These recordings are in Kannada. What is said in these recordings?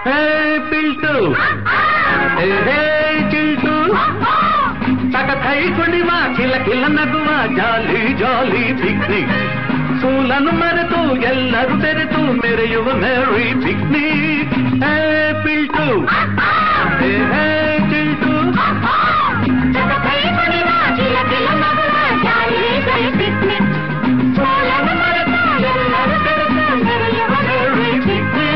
ಹೇ ಪಿಲ್ಟು ಹೇ ಚಿಲ್ಟು ತಕಥೈ ಕುಡಿವ ಕಿಲ ಕಿಲ ನಗುವ ಜಾಲಿ ಜಾಲಿ ಪಿಕ್ನಿಕ್ ಸೂಲನ್ನು ಮರೆತು ಎಲ್ಲರೂ ಬೆರೆತು ಮೆರೆಯುವ ಮೇರಿ ಪಿಕ್ನಿಕ್ ಹೇ ಪಿಲ್ಟು ಹೇ ಚಿಲ್ಟು ತಕಥೈ ಕುಡಿವ ಕಿಲ ಕಿಲ ನಗುವ ಜಾಲಿ ಜಾಲಿ ಪಿಕ್ನಿಕ್ ಸೂಲನ್ನು ಮರೆತು ಎಲ್ಲರೂ ಬೆರೆತು ಮೆರೆಯುವ ಮೇರಿ ಪಿಕ್ನಿಕ್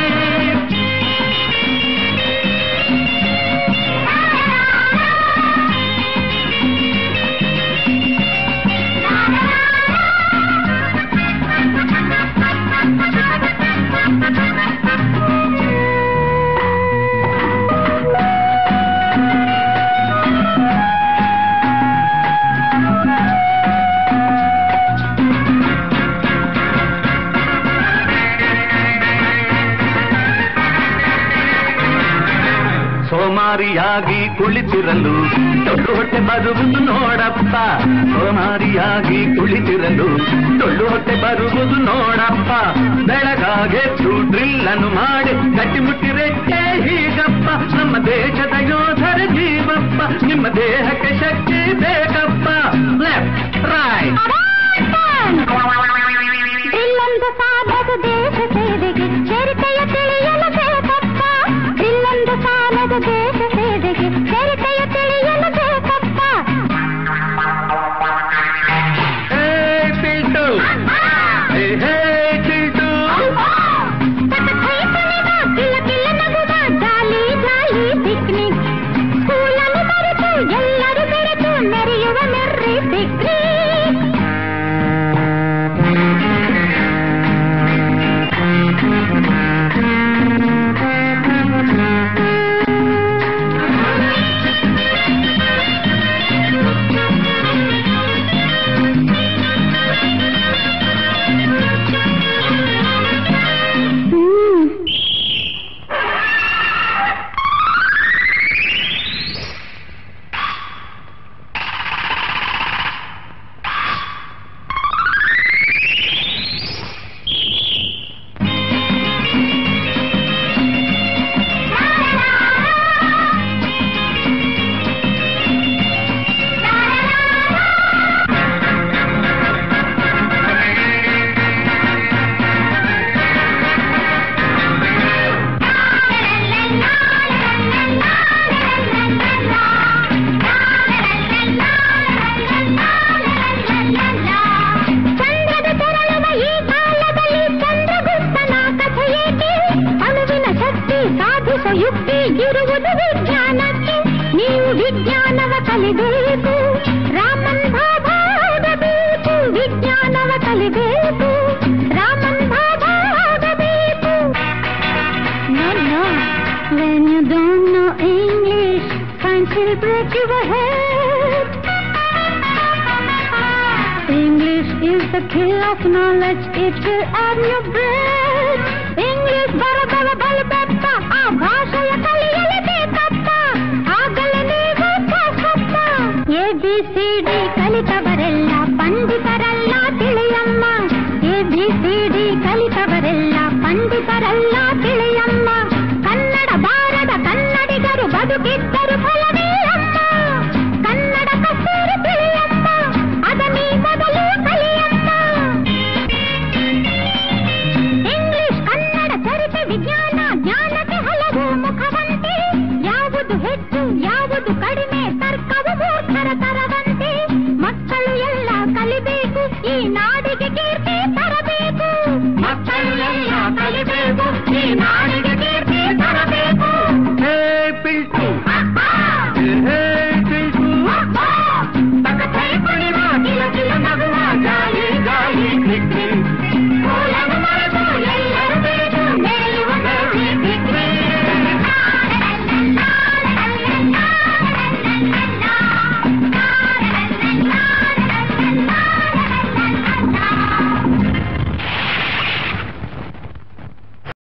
ಸೋಮಾರಿಯಾಗಿ ಕುಳಿತಿರಲು ಡೊಳ್ಳು ಹೊಟ್ಟೆ ಬರುವುದು ನೋಡಪ್ಪ ಸೋಮಾರಿಯಾಗಿ ಕುಳಿತಿರಲು ಡೊಳ್ಳು ಹೊಟ್ಟೆ ಬರುವುದು ನೋಡಪ್ಪ ಬೆಳಗಾಗೆದ್ದು ಡ್ರಿಲ್ಲನ್ನು ಮಾಡಿ ಗಟ್ಟಿಮುಟ್ಟಿ ರೆಕ್ಕೆ ಹೀಗಪ್ಪ ನಮ್ಮ ದೇಶದ ಯೋಧರ ಜೀವಪ್ಪ ನಿಮ್ಮ ದೇಹಕ್ಕೆ ಶಕ್ತಿ ಬೇಕಪ್ಪ ಲೆಫ್ಟ್ ರೈಟ್ ಇಲ್ಲೊಂದು ಸಾಲದ ದೇಶ ಸೇವೆಗೆ ಚರಿತೆಯ ತಿಳಿಯಲು ಬೇಕಪ್ಪ ಇಲ್ಲೊಂದು ಸಾಲದ ದೇಶ ಸೇವೆಗೆ ಚರಿತೆಯ ತಿಳಿಯಲು ಬೇಕಪ್ಪ ಹೇ ಪಿಲ್ಟು ಹೇ ಚಿಲ್ಟು ತಕಥೈ ಕುಣಿವ ಕಿಲ ಕಿಲ ನಗುವ ಜಾಲಿ ಜಾಲಿ ಪಿಕ್ನಿಕ್ ಸ್ಕೂಲನ್ನು ಮರೆತು ಎಲ್ಲರೂ ಬೆರೆತು ಮೆರೆಯುವ ಮೆರ್ರಿ ಪಿಕ್ನಿಕ್ ಯುಕ್ತಿ ಇರುವುದು ವಿಜ್ಞಾನಕ್ಕೆ ನೀವು ವಿಜ್ಞಾನವ ಕಲಿಬೇಕು ರಾಮನ್ ಬಾಬಾ ಆಗಬೇಕು ವಿಜ್ಞಾನವ ಕಲಿಬೇಕು ರಾಮನ್ ಬಾಬಾ ಆಗಬೇಕು No, no, when you don't know English science will break your head English is the key of knowledge it will add your breath English